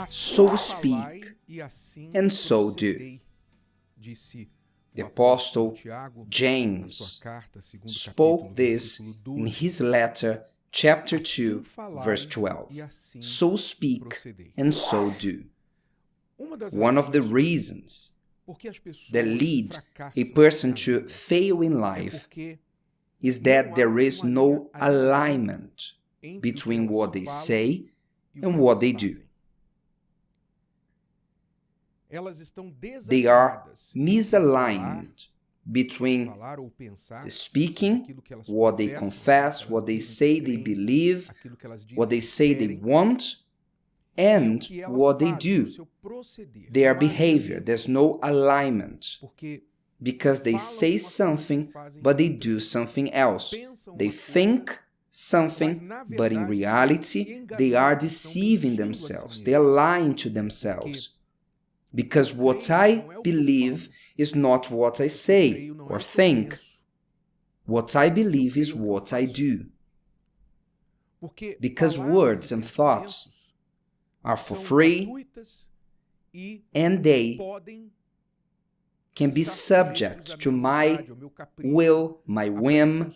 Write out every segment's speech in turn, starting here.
so speak, and so do. The Apostle James spoke this in his letter, chapter 2, verse 12. So speak, and so do. One of the reasons that lead a person to fail in life is that there is no alignment between what they say and what they do. They are misaligned between the speaking, what they confess, what they say they believe, what they say they want, and what they do, their behavior. There's no alignment because they say something, but they do something else. They think something, but in reality, they are deceiving themselves. They are lying to themselves. Because what I believe is not what I say or think. What I believe is what I do. Because words and thoughts are for free, and they can be subject to my will, my whim.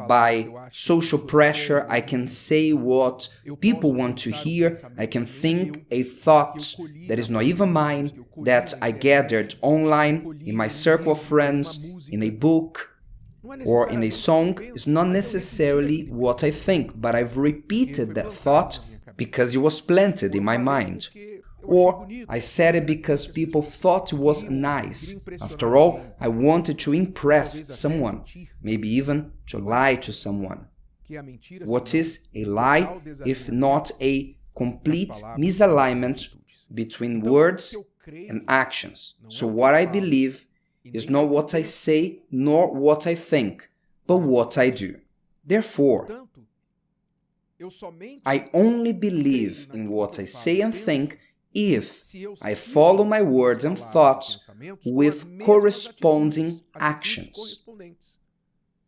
By social pressure, I can say what people want to hear. I can think a thought that is not even mine, that I gathered online, in my circle of friends, in a book, or in a song. It's not necessarily what I think, but I've repeated that thought because it was planted in my mind. Or I said it because people thought it was nice. After all, I wanted to impress someone, maybe even to lie to someone. What is a lie if not a complete misalignment between words and actions? So what I believe is not what I say nor what I think, but what I do. Therefore, I only believe in what I say and think if I follow my words and thoughts with corresponding actions.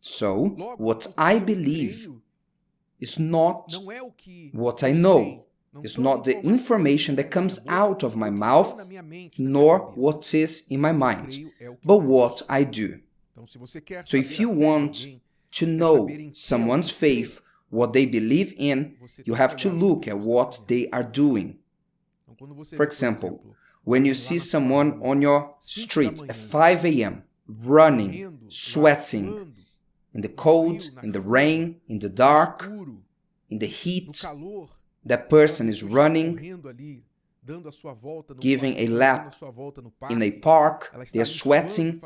So, what I believe is not what I know. It's not the information that comes out of my mouth, nor what is in my mind, but what I do. So if you want to know someone's faith, what they believe in, you have to look at what they are doing. For example, when you see someone on your street at 5 a.m. running, sweating, in the cold, in the rain, in the dark, in the heat, that person is running, giving a lap in a park, they are sweating,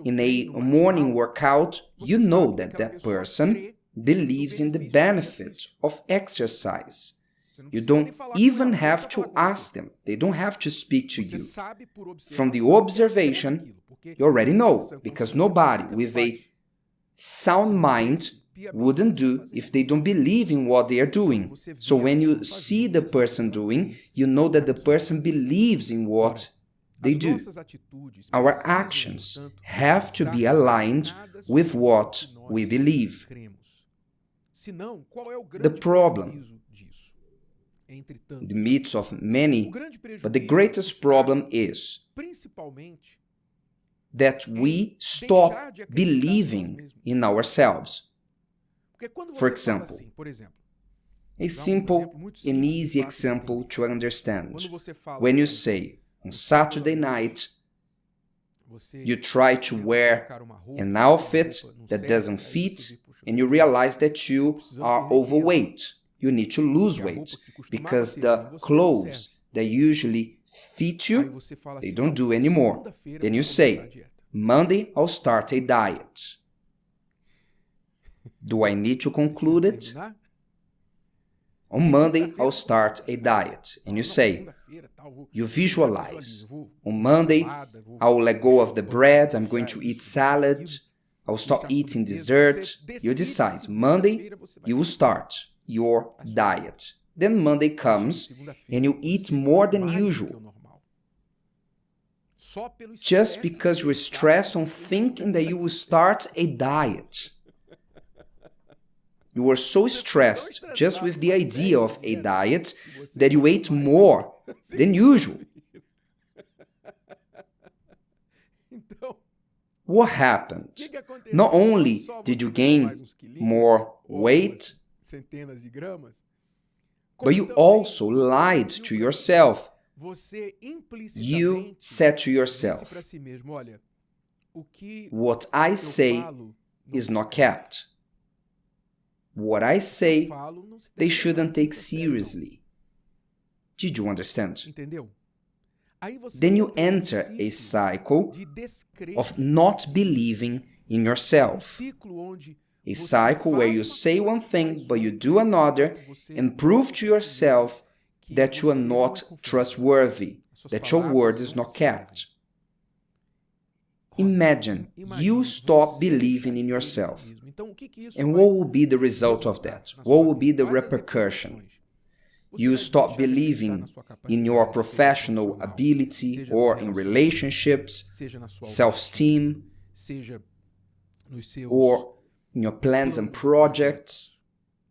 in a morning workout, you know that that person believes in the benefit of exercise. You don't even have to ask them. They don't have to speak to you. From the observation, you already know, because nobody with a sound mind wouldn't do if they don't believe in what they are doing. So when you see the person doing, you know that the person believes in what they do. Our actions have to be aligned with what we believe. The problem, in the midst of many, but the greatest problem is that we stop believing in ourselves. For example, a simple and easy example to understand. When you say, on Saturday night, you try to wear an outfit that doesn't fit, and you realize that you are overweight. You need to lose weight, because the clothes that usually fit you, they don't do anymore. Then you say, Monday I'll start a diet. Do I need to conclude it? On Monday, I'll start a diet. And you say, you visualize. On Monday, I will let go of the bread. I'm going to eat salad. I'll stop eating dessert. You decide. Monday, you will start your diet. Then Monday comes and you eat more than usual. Just because you're stressed on thinking that you will start a diet. You were so stressed just with the idea of a diet that you ate more than usual. What happened? Not only did you gain more weight, but you also lied to yourself. You said to yourself, what I say is not kept. What I say, they shouldn't take seriously. Did you understand? Then you enter a cycle of not believing in yourself. A cycle where you say one thing, but you do another, and prove to yourself that you are not trustworthy, that your word is not kept. Imagine you stop believing in yourself. And what will be the result of that? What will be the repercussion? You stop believing in your professional ability or in relationships, self-esteem, or in your plans and projects,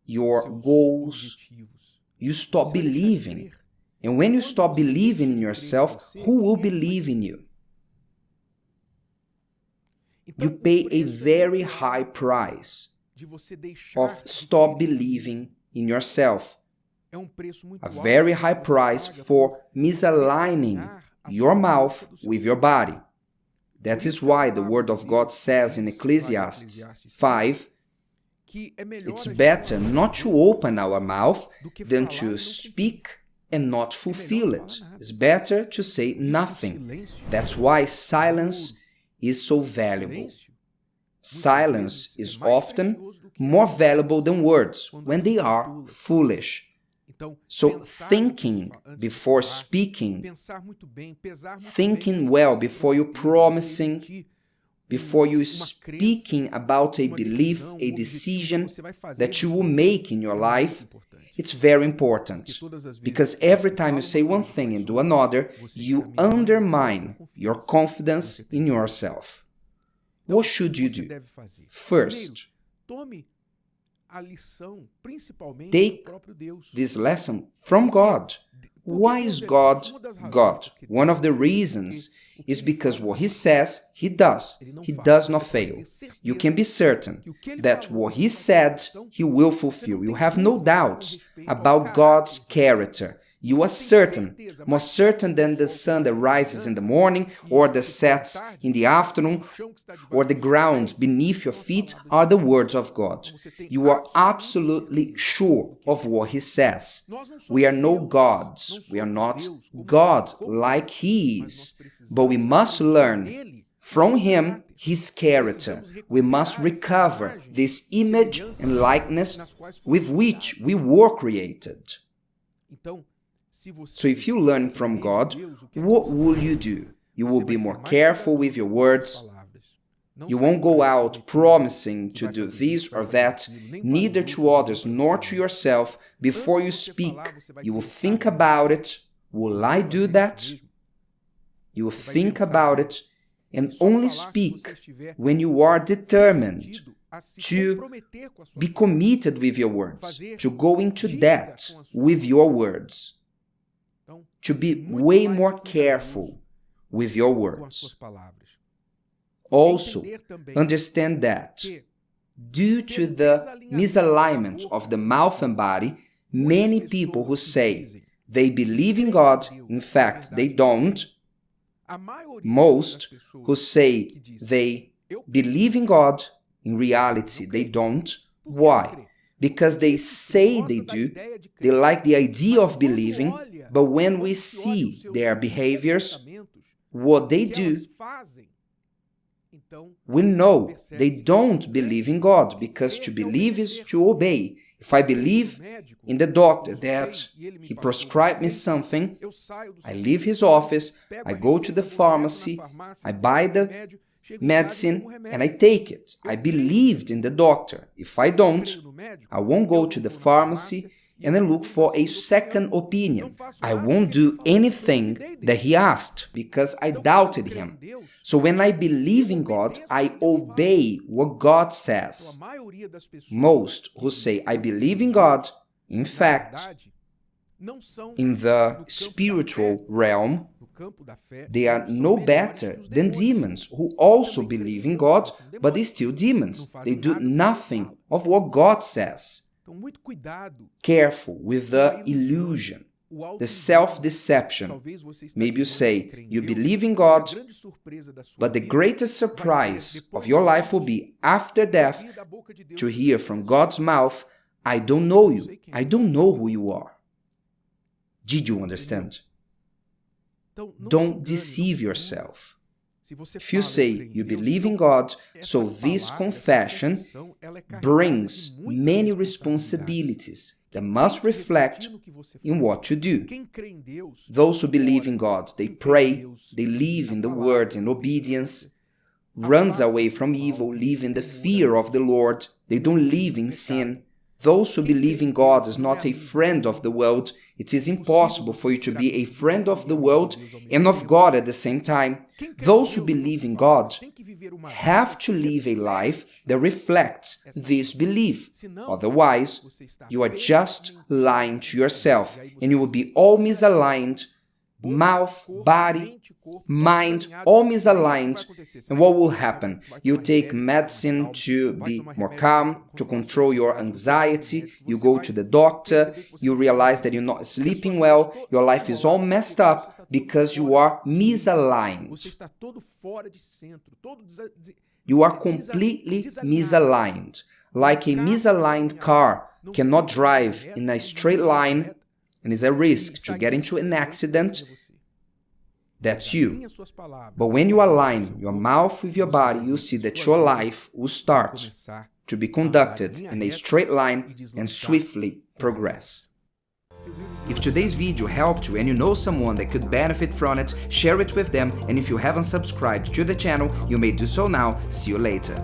your goals. You stop believing. And when you stop believing in yourself, who will believe in you? You pay a very high price of stop believing in yourself. A very high price for misaligning your mouth with your body. That is why the Word of God says in Ecclesiastes 5, it's better not to open our mouth than to speak and not fulfill it. It's better to say nothing. That's why silence is so valuable. Silence is often more valuable than words when they are foolish. So thinking before speaking, thinking well before you promising, before you speaking about a belief, a decision that you will make in your life, it's very important. Because every time you say one thing and do another, you undermine your confidence in yourself. What should you do? First, take this lesson from God. Why is God God? One of the reasons is because what He says, He does. He does not fail. You can be certain that what He said, He will fulfill. You have no doubts about God's character. You are certain, more certain than the sun that rises in the morning or that sets in the afternoon, or the ground beneath your feet are the words of God. You are absolutely sure of what He says. We are no gods. We are not God like He is. But we must learn from Him His character. We must recover this image and likeness with which we were created. So if you learn from God, what will you do? You will be more careful with your words. You won't go out promising to do this or that, neither to others nor to yourself. Before you speak, you will think about it. Will I do that? You will think about it and only speak when you are determined to be committed with your words, to go into depth with your words, to be way more careful with your words. Also, understand that due to the misalignment of the mouth and body, many people who say they believe in God, in fact, they don't. Most who say they believe in God, in reality, they don't. Why? Because they say they do, they like the idea of believing, but when we see their behaviors, what they do, we know they don't believe in God, because to believe is to obey. If I believe in the doctor that he prescribed me something, I leave his office, I go to the pharmacy, I buy the medicine and I take it. I believed in the doctor. If I don't, I won't go to the pharmacy and I look for a second opinion. I won't do anything that he asked because I doubted him. So when I believe in God, I obey what God says. Most who say, I believe in God, in fact, in the spiritual realm, they are no better than demons who also believe in God, but they still demons. They do nothing of what God says. Careful with the illusion, the self-deception. Maybe you say, you believe in God, but the greatest surprise of your life will be, after death, to hear from God's mouth, I don't know you. I don't know who you are. Did you understand? Don't deceive yourself. If you say you believe in God, so this confession brings many responsibilities that must reflect in what you do. Those who believe in God, they pray, they live in the word and obedience, runs away from evil, live in the fear of the Lord, they don't live in sin. Those who believe in God is not a friend of the world. It is impossible for you to be a friend of the world and of God at the same time. Those who believe in God have to live a life that reflects this belief. Otherwise, you are just lying to yourself and you will be all misaligned, mouth, body, mind, all misaligned. And what will happen? You take medicine to be more calm, to control your anxiety. You go to the doctor, you realize that you're not sleeping well, your life is all messed up because you are misaligned. You are completely misaligned. Like a misaligned car cannot drive in a straight line and is at risk to get into an accident. That's you. But when you align your mouth with your body, you see that your life will start to be conducted in a straight line and swiftly progress. If today's video helped you and you know someone that could benefit from it, share it with them, and if you haven't subscribed to the channel, you may do so now. See you later.